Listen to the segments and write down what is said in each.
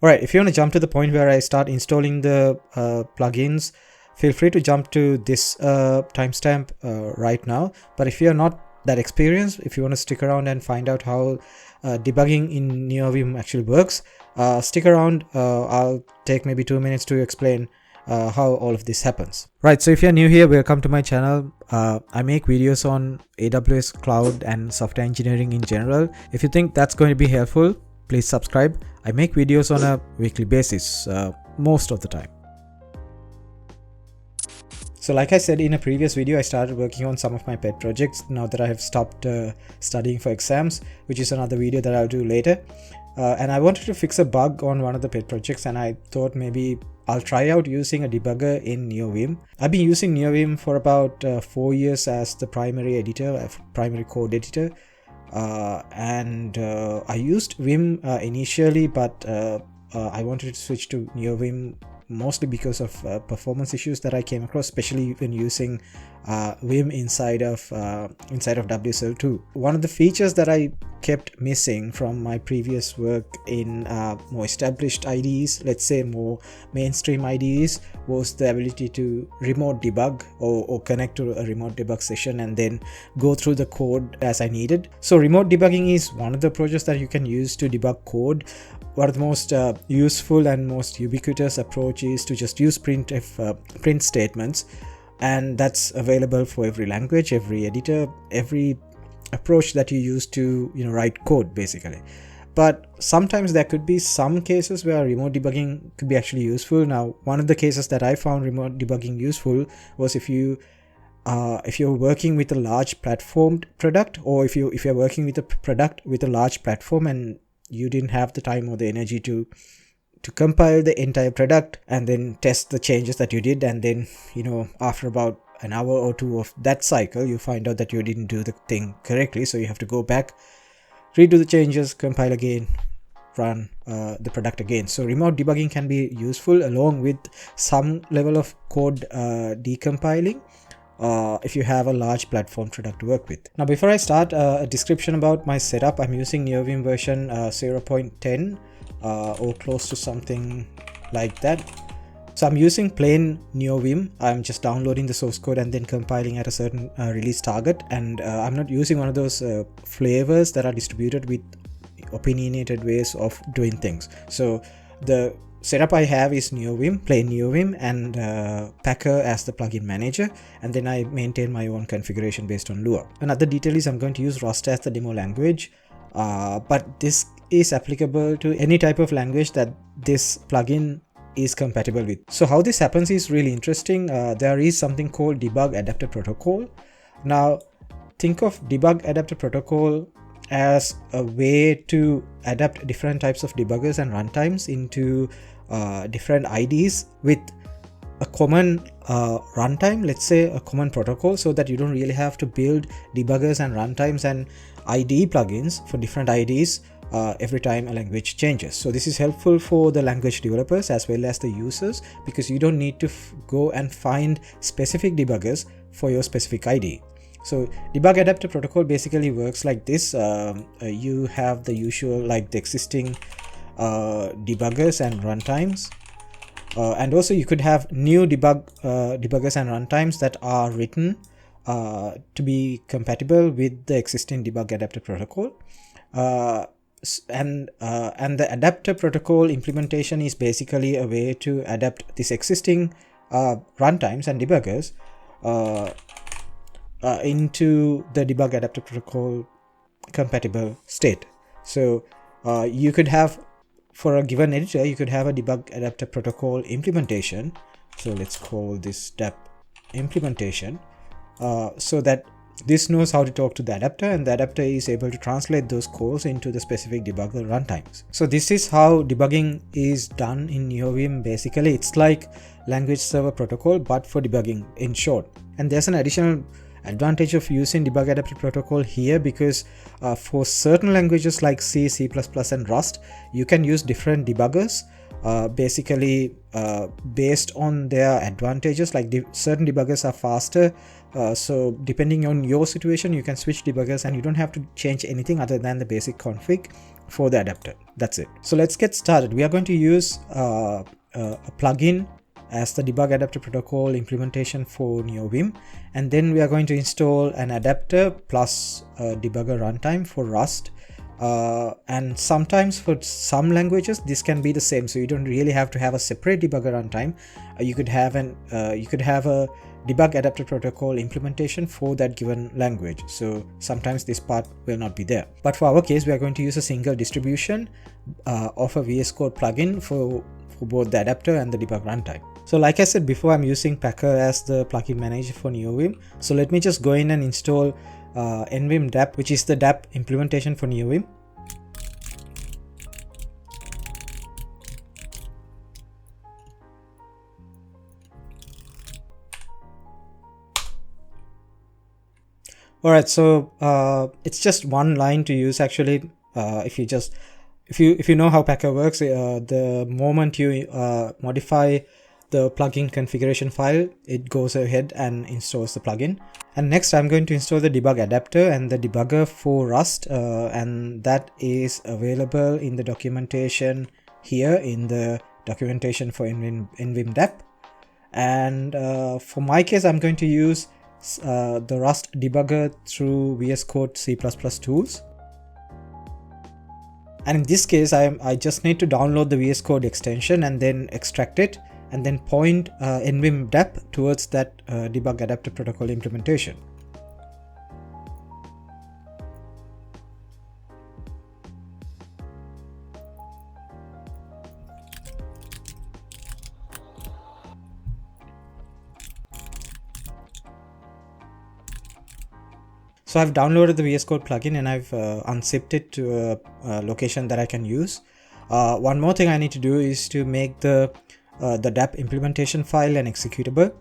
Alright, if you want to jump to the point where I start installing the plugins, feel free to jump to this timestamp right now. But if you're not that experienced, if you want to stick around and find out how debugging in Neovim actually works, stick around. I'll take maybe 2 minutes to explain how all of this happens. Right, so if you're new here, welcome to my channel. I make videos on AWS cloud and software engineering in general. If you think that's going to be helpful, please subscribe. I make videos on a weekly basis most of the time. So like I said in a previous video, I started working on some of my pet projects now that I have stopped studying for exams, which is another video that I'll do later. And I wanted to fix a bug on one of the pet projects, and I thought maybe I'll try out using a debugger in Neovim. I've been using Neovim for about 4 years as the primary editor, primary code editor. I used Vim initially, but I wanted to switch to Neovim mostly because of performance issues that I came across, especially when using Vim inside of WSL2. One of the features that I kept missing from my previous work in more established IDEs, let's say more mainstream IDEs, was the ability to remote debug or connect to a remote debug session and then go through the code as I needed. So remote debugging is one of the approaches that you can use to debug code. One of the most useful and most ubiquitous approach is to just use print statements, and that's available for every language, every editor, every approach that you use to write code basically. But sometimes there could be some cases where remote debugging could be actually useful. Now, one of the cases that I found remote debugging useful was if you're working with a large platformed product, or if you're working with a product with a large platform and you didn't have the time or the energy to compile the entire product and then test the changes that you did, and then after about an hour or two of that cycle you find out that you didn't do the thing correctly, so you have to go back, redo the changes, compile again, run the product again. So remote debugging can be useful along with some level of code decompiling if you have a large platform product to work with. Now, before I start, a description about my setup. I'm using Neovim version 0.10 or close to something like that. So I'm using plain Neovim. I'm just downloading the source code and then compiling at a certain release target, and I'm not using one of those flavors that are distributed with opinionated ways of doing things. So the setup I have is Neovim, plain Neovim, and Packer as the plugin manager, and then I maintain my own configuration based on Lua. Another detail is I'm going to use Rust as the demo language, but this is applicable to any type of language that this plugin is compatible with. So how this happens is really interesting. There is something called Debug Adapter Protocol. Now, think of Debug Adapter Protocol as a way to adapt different types of debuggers and runtimes into different IDs with a common runtime, let's say a common protocol, so that you don't really have to build debuggers and runtimes and IDE plugins for different IDs every time a language changes. So this is helpful for the language developers as well as the users, because you don't need to go and find specific debuggers for your specific IDE. So Debug Adapter Protocol basically works like this. You have the usual, like the existing debuggers and runtimes, and also you could have new debuggers and runtimes that are written to be compatible with the existing Debug Adapter Protocol. And the adapter protocol implementation is basically a way to adapt this existing runtimes and debuggers into the Debug Adapter Protocol compatible state. So you could have, for a given editor, you could have a Debug Adapter Protocol implementation. So let's call this DAP implementation, so that this knows how to talk to the adapter, and the adapter is able to translate those calls into the specific debugger runtimes. So this is how debugging is done in Neovim. Basically, it's like language server protocol, but for debugging in short. And there's an additional advantage of using Debug Adapter Protocol here, because for certain languages like C, C++, and Rust, you can use different debuggers basically based on their advantages. Like certain debuggers are faster, so depending on your situation you can switch debuggers and you don't have to change anything other than the basic config. for the adapter. That's it. So let's get started. We are going to use a plugin as the Debug Adapter Protocol implementation for Neovim, and then we are going to install an adapter plus a debugger runtime for Rust. And sometimes for some languages this can be the same, so you don't really have to have a separate debugger runtime. You could have a Debug Adapter Protocol implementation for that given language, so sometimes this part will not be there. But for our case, we are going to use a single distribution of a VS Code plugin for both the adapter and the debug runtime. So like I said before, I'm using Packer as the plugin manager for Neovim. So let me just go in and install nvim-dap, which is the dap implementation for Neovim. Alright, so it's just one line to use actually. If you know how Packer works, the moment you modify the plugin configuration file, it goes ahead and installs the plugin. And next I'm going to install the debug adapter and the debugger for Rust, and that is available in the documentation here, in the documentation for nvim-dap. And for my case, I'm going to use the Rust debugger through VS Code C++ tools. And in this case, I just need to download the VS Code extension and then extract it, and then point nvim-dap towards that Debug Adapter Protocol implementation. So I've downloaded the VS Code plugin and I've unzipped it to a location that I can use. One more thing I need to do is to make the dap implementation file an executable.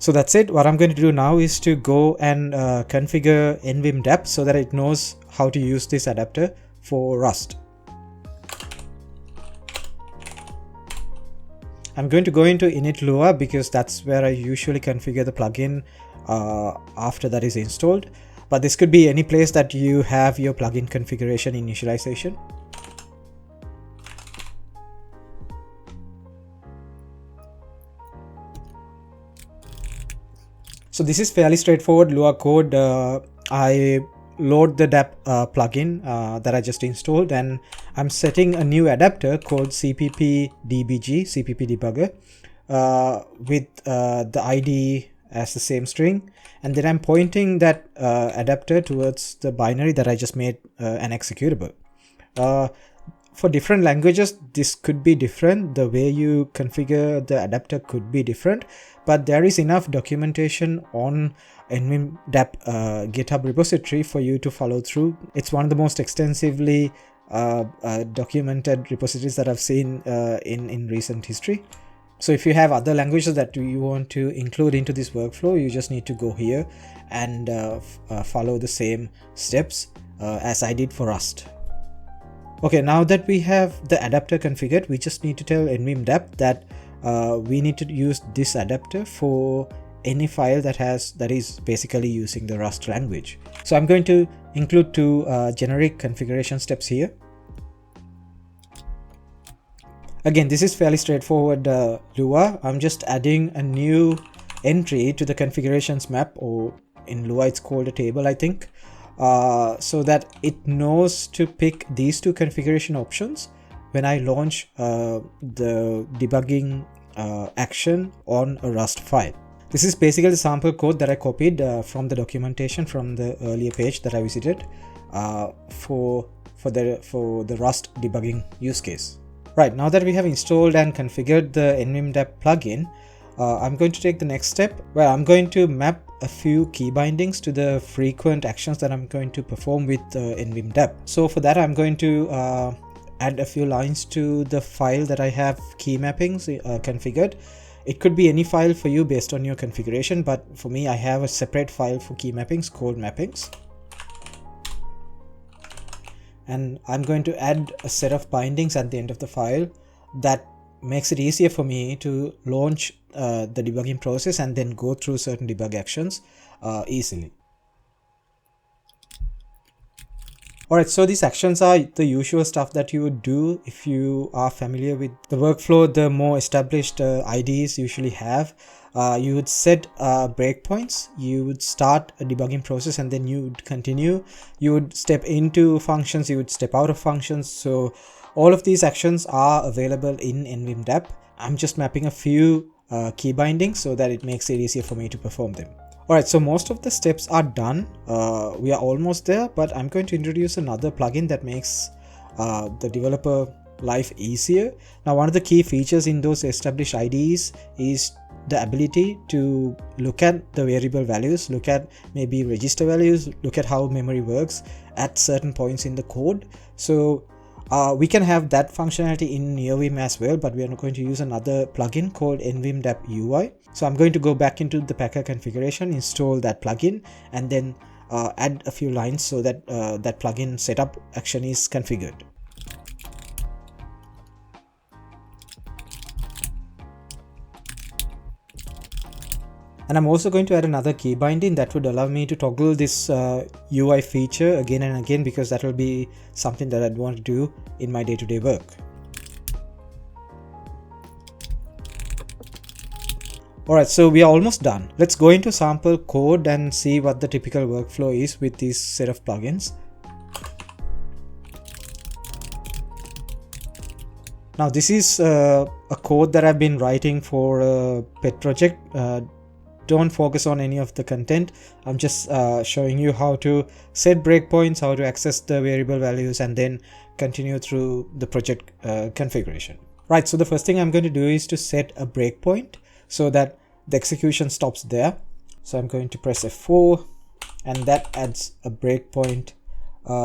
So that's it. What I'm going to do now is to go and configure nvim-dap so that it knows how to use this adapter for Rust. I'm going to go into init Lua because that's where I usually configure the plugin after that is installed. But this could be any place that you have your plugin configuration initialization. So this is fairly straightforward Lua code. I load the dap plugin that I just installed, and I'm setting a new adapter called cpp-dbg, cpp debugger, with the ID as the same string, and then I'm pointing that adapter towards the binary that I just made an executable. For different languages this could be different, the way you configure the adapter could be different, but there is enough documentation on nvim-dap GitHub repository for you to follow through. It's one of the most extensively documented repositories that I've seen in recent history. So if you have other languages that you want to include into this workflow, you just need to go here and follow the same steps as I did for Rust. Okay, now that we have the adapter configured, we just need to tell nvim-dap that we need to use this adapter for any file that is basically using the Rust language. So I'm going to include two generic configuration steps here. Again, this is fairly straightforward Lua. I'm just adding a new entry to the configurations map, or in Lua it's called a table, I think, so that it knows to pick these two configuration options when I launch the debugging action on a Rust file. This is basically the sample code that I copied from the documentation from the earlier page that I visited for the Rust debugging use case. Right, now that we have installed and configured the nvim-dap plugin, I'm going to take the next step where I'm going to map a few key bindings to the frequent actions that I'm going to perform with nvim-dap. So for that, I'm going to add a few lines to the file that I have key mappings configured. It could be any file for you based on your configuration, but for me, I have a separate file for key mappings called mappings. And I'm going to add a set of bindings at the end of the file that makes it easier for me to launch the debugging process and then go through certain debug actions easily. Alright, so these actions are the usual stuff that you would do if you are familiar with the workflow. The more established IDEs usually have. You would set breakpoints, you would start a debugging process, and then you would continue. You would step into functions, you would step out of functions. So all of these actions are available in nvim-dap. I'm just mapping a few key bindings so that it makes it easier for me to perform them. Alright, so most of the steps are done. We are almost there, but I'm going to introduce another plugin that makes the developer life easier. Now, one of the key features in those established IDEs is the ability to look at the variable values, look at maybe register values, look at how memory works at certain points in the code. So we can have that functionality in Neovim as well, but we are going to use another plugin called nvim-dap-ui. So I'm going to go back into the Packer configuration, install that plugin, and then add a few lines so that that plugin setup action is configured. And I'm also going to add another key binding that would allow me to toggle this UI feature again and again, because that will be something that I'd want to do in my day-to-day work. Alright, so we are almost done. Let's go into sample code and see what the typical workflow is with this set of plugins. Now this is a code that I've been writing for a pet project. Don't focus on any of the content. I'm just showing you how to set breakpoints, how to access the variable values, and then continue through the project configuration. Right, so the first thing I'm going to do is to set a breakpoint so that the execution stops there. So I'm going to press F4, and that adds a breakpoint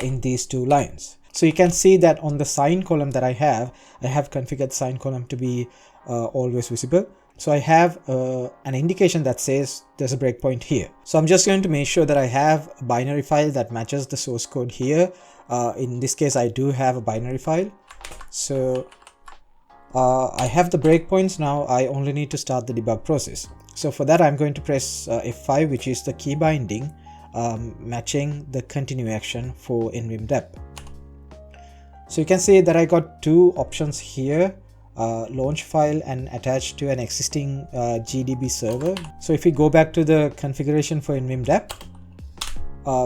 in these two lines. So you can see that on the sign column that I have configured the sign column to be always visible. So I have an indication that says there's a breakpoint here. So I'm just going to make sure that I have a binary file that matches the source code here. In this case, I do have a binary file. So I have the breakpoints. Now I only need to start the debug process. So for that, I'm going to press F5, which is the key binding matching the continue action for nvim-dap. So you can see that I got two options here. Launch file and attach to an existing GDB server. So if we go back to the configuration for nvim-dap,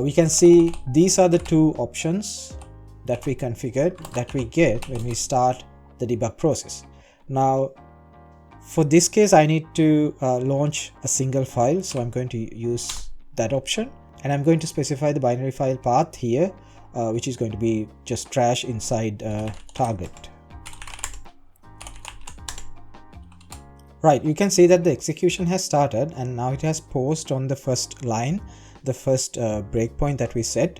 we can see these are the two options that we configured that we get when we start the debug process. Now for this case, I need to launch a single file, so I'm going to use that option, and I'm going to specify the binary file path here, which is going to be just trash inside target. Right, you can see that the execution has started, and now it has paused on the first line, the first breakpoint that we set.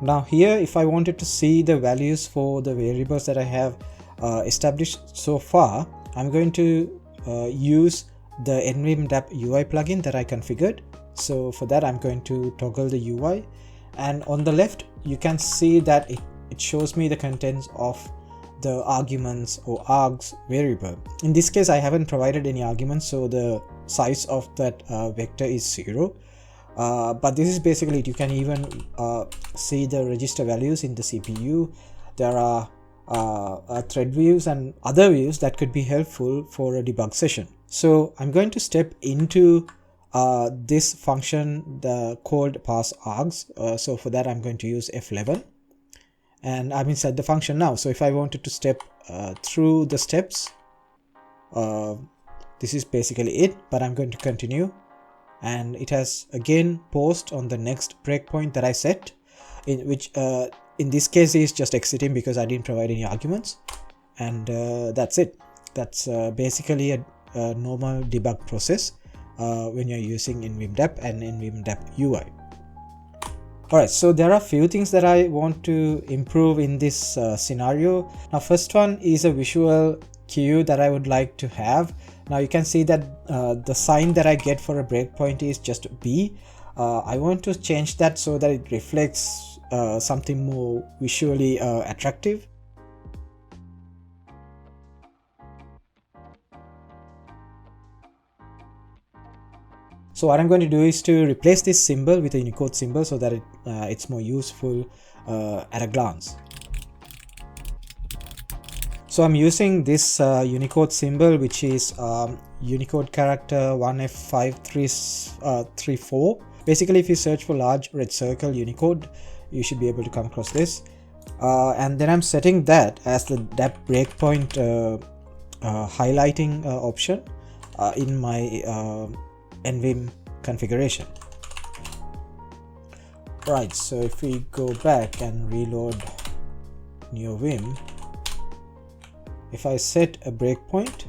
Now here, if I wanted to see the values for the variables that I have established so far, I'm going to use the nvim-dap-ui plugin that I configured. So for that, I'm going to toggle the UI, and on the left you can see that it shows me the contents of the arguments or args variable. In this case, I haven't provided any arguments, so the size of that vector is 0. But this is basically it. You can even see the register values in the CPU. There are thread views and other views that could be helpful for a debug session. So I'm going to step into this function called parse args. So for that, I'm going to use F11. And I'm inside the function now. So if I wanted to step through the steps, this is basically it, but I'm going to continue. And it has again paused on the next breakpoint that I set, in which in this case is just exiting because I didn't provide any arguments. And that's it. That's basically a normal debug process when you're using nvim-dap and nvim-dap-ui. Alright, so there are a few things that I want to improve in this scenario. Now first one is a visual cue that I would like to have. Now you can see that the sign that I get for a breakpoint is just B. I want to change that so that it reflects something more visually attractive. So what I'm going to do is to replace this symbol with a Unicode symbol so that it's more useful at a glance. So I'm using this Unicode symbol, which is Unicode character 1F5334. Basically, if you search for large red circle Unicode, you should be able to come across this. And then I'm setting that as the dap breakpoint highlighting option in my nvim configuration. Right, so if we go back and reload Neovim, if I set a breakpoint,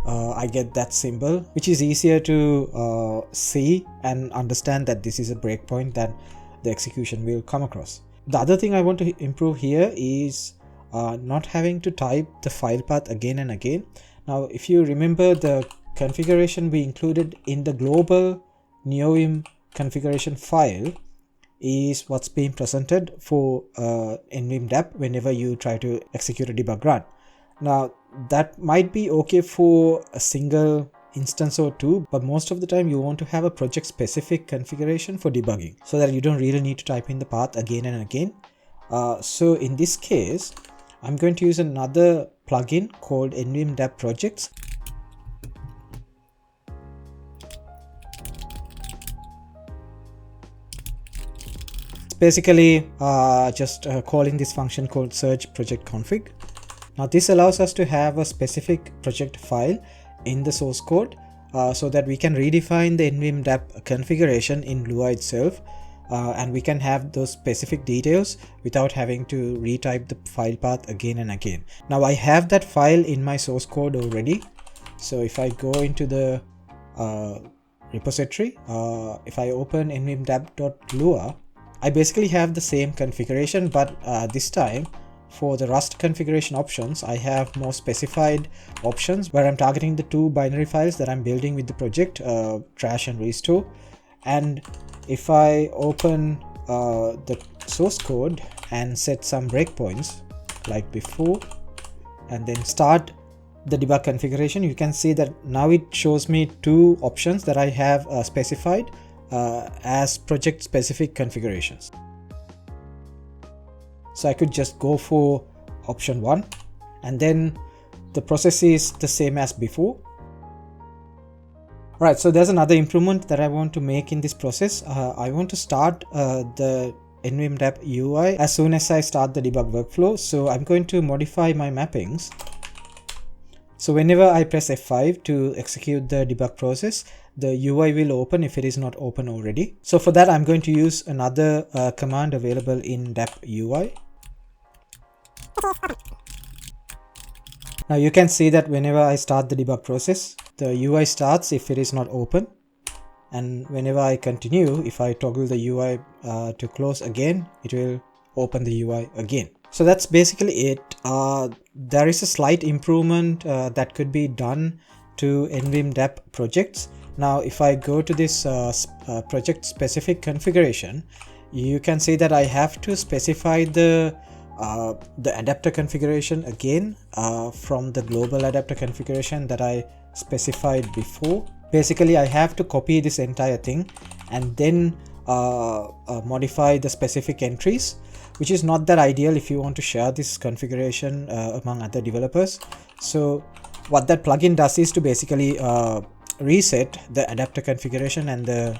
I get that symbol, which is easier to see and understand that this is a breakpoint that the execution will come across. The other thing I want to improve here is not having to type the file path again and again. Now, if you remember, the configuration we included in the global Neovim configuration file is what's being presented for nvim-dap whenever you try to execute a debug run. Now, that might be okay for a single instance or two, but most of the time you want to have a project specific configuration for debugging so that you don't really need to type in the path again and again. So in this case, I'm going to use another plugin called nvim-dap-projects. Basically just calling this function called search project config. Now this allows us to have a specific project file in the source code so that we can redefine the nvim-dap configuration in Lua itself, and we can have those specific details without having to retype the file path again and again. Now I have that file in my source code already, so if I go into the repository, if I open nvim-dap.lua, I basically have the same configuration, but this time for the Rust configuration options, I have more specified options where I'm targeting the two binary files that I'm building with the project, trash and restore. And if I open the source code and set some breakpoints like before, and then start the debug configuration, you can see that now it shows me two options that I have specified as project specific configurations. So I could just go for option 1, and then the process is the same as before. Right, so there's another improvement that I want to make in this process. I want to start the nvim-dap-ui as soon as I start the debug workflow. So I'm going to modify my mappings. So whenever I press F5 to execute the debug process, the UI will open if it is not open already. So for that, I'm going to use another command available in dap-ui. Now you can see that whenever I start the debug process, the UI starts if it is not open, and whenever I continue, if I toggle the UI to close again, it will open the UI again. So that's basically it. There is a slight improvement that could be done to nvim-dap-projects. Now if I go to this project specific configuration, you can see that I have to specify the adapter configuration again from the global adapter configuration that I specified before. Basically I have to copy this entire thing and then modify the specific entries, which is not that ideal if you want to share this configuration among other developers. So what that plugin does is to basically reset the adapter configuration and the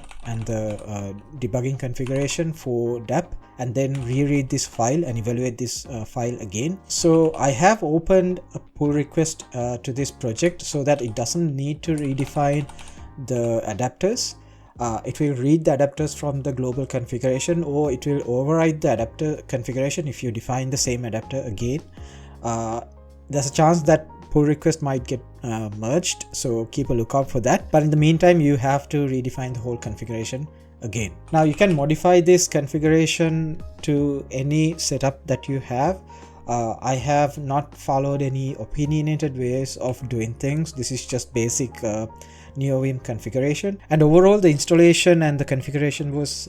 debugging configuration for DAP, and then reread this file and evaluate this file again. So I have opened a pull request to this project so that it doesn't need to redefine the adapters. It will read the adapters from the global configuration, or it will override the adapter configuration if you define the same adapter again. There's a chance that pull request might get merged, so keep a lookout for that. But in the meantime, you have to redefine the whole configuration again. Now you can modify this configuration to any setup that you have. I have not followed any opinionated ways of doing things. This is just basic Neovim configuration, and overall the installation and the configuration was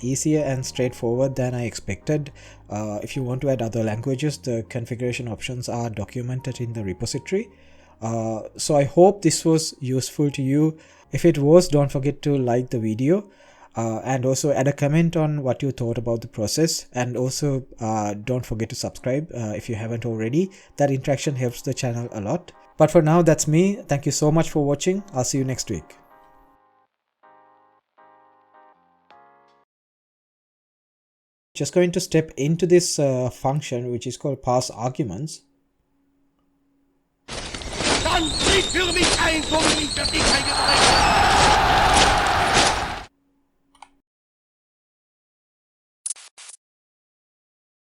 easier and straightforward than I expected. If you want to add other languages, the configuration options are documented in the repository. So I hope this was useful to you. If it was, don't forget to like the video. and also add a comment on what you thought about the process, and also don't forget to subscribe if you haven't already. That interaction helps the channel a lot. But for now, that's me. Thank you so much for watching. I'll see you next week. Just going to step into this function which is called pass arguments. Dann tritt für mich ein, so wie ich das nicht